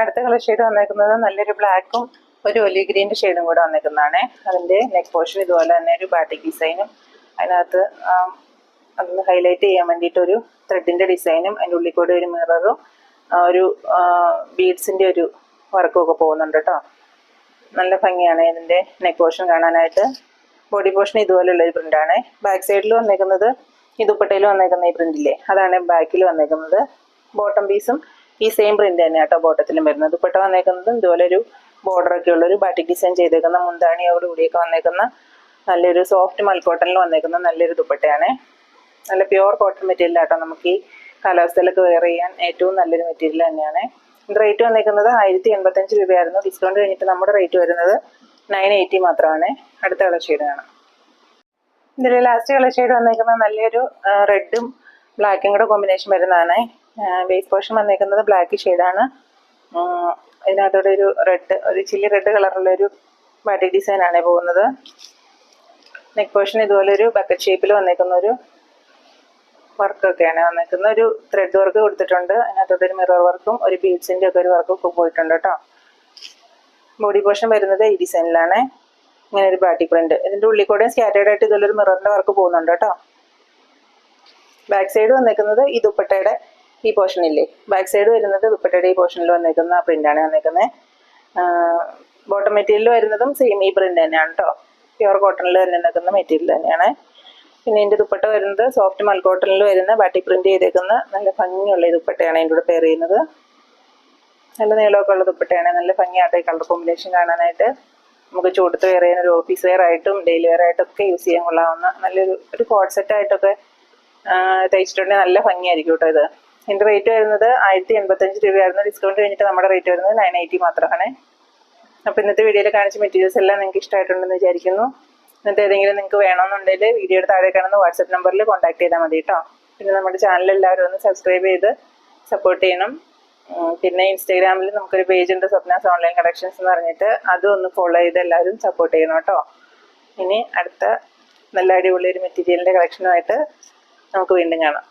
അടുത്ത colour shade വന്നേക്കുന്നത് നല്ലൊരു ബ്ലാക്കും ഒരു ഒലി ഗ്രീൻ്റെ ഷെയ്ഡും കൂടെ വന്നേക്കുന്നതാണ്. അതിൻ്റെ നെക്ക് പോർഷൻ ഇതുപോലെ തന്നെ ഒരു ബാറ്റിക് ഡിസൈനും അതിനകത്ത് അതൊന്ന് ഹൈലൈറ്റ് ചെയ്യാൻ വേണ്ടിയിട്ടൊരു ത്രെഡിൻ്റെ ഡിസൈനും അതിൻ്റെ ഉള്ളിൽ കൂടെ ഒരു മിററും ഒരു ബീഡ്സിൻ്റെ ഒരു വർക്കും ഒക്കെ പോകുന്നുണ്ട് കേട്ടോ. നല്ല ഭംഗിയാണ് ഇതിൻ്റെ നെക്ക് പോർഷൻ കാണാനായിട്ട്. ബോഡി പോർഷൻ ഇതുപോലെയുള്ളൊരു പ്രിൻ്റാണ്. ബാക്ക് സൈഡിൽ വന്നേക്കുന്നത് ഈ ദുപ്പട്ടയിൽ വന്നേക്കുന്ന ഈ പ്രിൻ്റില്ലേ, അതാണ് ബാക്കിൽ വന്നേക്കുന്നത്. ബോട്ടം പീസും ഈ സെയിം പ്രിൻ്റ് തന്നെ കേട്ടോ ബോട്ടത്തിലും വരുന്നത്. ദുപ്പട്ട വന്നേക്കുന്നതും ഇതുപോലെ ഒരു ബോർഡറൊക്കെ ഉള്ളൊരു ബാറ്റിക് ഡിസൈൻ ചെയ്തേക്കുന്ന മുന്താണിയോടുകൂടിയൊക്കെ വന്നേക്കുന്ന നല്ലൊരു സോഫ്റ്റ് മൽക്കോട്ടണിൽ വന്നേക്കുന്ന നല്ലൊരു ദുപ്പട്ടയാണ്. നല്ല പ്യുവർ കോട്ടൺ മെറ്റീരിയൽ ആട്ടോ. നമുക്ക് ഈ കാലാവസ്ഥയിലൊക്കെ വെയർ ചെയ്യാൻ ഏറ്റവും നല്ലൊരു മെറ്റീരിയൽ തന്നെയാണ്. ഇത് റേറ്റ് വന്നേക്കുന്നത് 1085 രൂപയായിരുന്നു. ഡിസ്കൗണ്ട് കഴിഞ്ഞിട്ട് നമ്മുടെ റേറ്റ് വരുന്നത് 980 മാത്രമാണ്. അടുത്ത കളർ ഷെയ്ഡ് കാണാം. ഇതിൽ ലാസ്റ്റ് കളർ ഷെയ്ഡ് വന്നേക്കുന്നത് നല്ലൊരു റെഡും ബ്ലാക്കും കൂടെ കോമ്പിനേഷൻ വരുന്നതാണ്. ബേസ് പോർഷൻ വന്നേക്കുന്നത് ബ്ലാക്ക് ഷെയ്ഡാണ്. ഇതിനകത്തോടെ ഒരു ചില്ലി റെഡ് കളറുള്ളൊരു ബാറ്റിക് ഡിസൈനാണ് പോകുന്നത്. നെക്ക് പോർഷൻ ഇതുപോലെ ഒരു ബക്കറ്റ് ഷേപ്പിൽ വന്നേക്കുന്ന ഒരു വർക്കൊക്കെയാണ് വന്നേക്കുന്ന. ഒരു ത്രെഡ് വർക്ക് കൊടുത്തിട്ടുണ്ട്. അതിനകത്തോടെ ഒരു മിറർ വർക്കും ഒരു ബീഡ്സിൻ്റെ ഒക്കെ ഒരു വർക്കൊക്കെ പോയിട്ടുണ്ട് കേട്ടോ. ബോഡി പോർഷൻ വരുന്നത് ഈ ഡിസൈനിലാണ്. ഇങ്ങനെ ഒരു ബാറ്റിക് പ്രിന്റ്. ഇതിൻ്റെ ഉള്ളിൽ കൂടെ സ്കാറ്റേർഡ് ആയിട്ട് ഇതുപോലൊരു മിററിൻ്റെ വർക്ക് പോകുന്നുണ്ട് കേട്ടോ. ബാക്ക് സൈഡ് വന്നേക്കുന്നത് ഈ ദുപ്പട്ടയുടെ ഈ പോർഷനില്ലേ, ബാക്ക് സൈഡ് വരുന്നത് ദുപ്പട്ടയുടെ ഈ പോർഷനിൽ വന്നേക്കുന്ന പ്രിൻ്റാണ് വന്നേക്കുന്നത്. ബോട്ടം മെറ്റീരിയൽ വരുന്നതും സെയിം ഈ പ്രിൻ്റ് തന്നെയാണ് കേട്ടോ. പ്യുവർ കോട്ടണിൽ തന്നെ നിൽക്കുന്ന മെറ്റീരിയൽ തന്നെയാണ്. പിന്നെ ഇതിൻ്റെ ദുപ്പട്ട വരുന്നത് സോഫ്റ്റ് മൽക്കോട്ടണിൽ വരുന്ന ബാറ്റിക് പ്രിന്റ് ചെയ്തേക്കുന്ന നല്ല ഭംഗിയുള്ള ഈ ദുപ്പട്ടയാണ് ഇതിൻ്റെ കൂടെ പെയർ ചെയ്യുന്നത്. നല്ല നീളമൊക്കെ ഉള്ള ദുപ്പട്ടയാണ്. നല്ല ഭംഗിയായിട്ട് ഈ കളർ കോമ്പിനേഷൻ കാണാനായിട്ട്. നമുക്ക് ചൂടത്ത് വെയർ ചെയ്യുന്ന ഒരു ഓഫീസ് വെയർ ആയിട്ടും ഡെയിലി വെയർ ആയിട്ടൊക്കെ യൂസ് ചെയ്യാൻ കൊള്ളാവുന്ന നല്ലൊരു കോഡ് സെറ്റ് ആയിട്ടൊക്കെ തയ്ച്ചിട്ടുണ്ടെങ്കിൽ നല്ല ഭംഗിയായിരിക്കും കേട്ടോ ഇത്. ഇതിൻ്റെ റേറ്റ് വരുന്നത് 1085 രൂപയായിരുന്നു. ഡിസ്കൗണ്ട് കഴിഞ്ഞിട്ട് നമ്മുടെ റേറ്റ് വരുന്നത് 980 മാത്രമാണ്. അപ്പോൾ ഇന്നത്തെ വീഡിയോയിൽ കാണിച്ച മെറ്റീരിയൽസ് എല്ലാം നിങ്ങൾക്ക് ഇഷ്ടമായിട്ടുണ്ടെന്ന് വിചാരിക്കുന്നു. ഇന്നത്തെ ഏതെങ്കിലും നിങ്ങൾക്ക് വേണമെന്നുണ്ടെങ്കിൽ വീഡിയോയുടെ താഴെ കാണുന്ന വാട്സപ്പ് നമ്പറിൽ കോൺടാക്ട് ചെയ്താൽ മതി കേട്ടോ. പിന്നെ നമ്മുടെ ചാനൽ എല്ലാവരും ഒന്ന് സബ്സ്ക്രൈബ് ചെയ്ത് സപ്പോർട്ട് ചെയ്യണം. പിന്നെ ഇൻസ്റ്റാഗ്രാമിൽ നമുക്കൊരു പേജ് ഉണ്ട്, സ്വപ്നാസ് ഓൺലൈൻ കളക്ഷൻസ് എന്ന് പറഞ്ഞിട്ട്. അതും ഒന്ന് ഫോളോ ചെയ്ത് എല്ലാവരും സപ്പോർട്ട് ചെയ്യണം കേട്ടോ. ഇനി അടുത്ത നല്ല അടിപൊളി ഒരു മെറ്റീരിയലിൻ്റെ കളക്ഷനുമായിട്ട് നമുക്ക് വീണ്ടും കാണാം.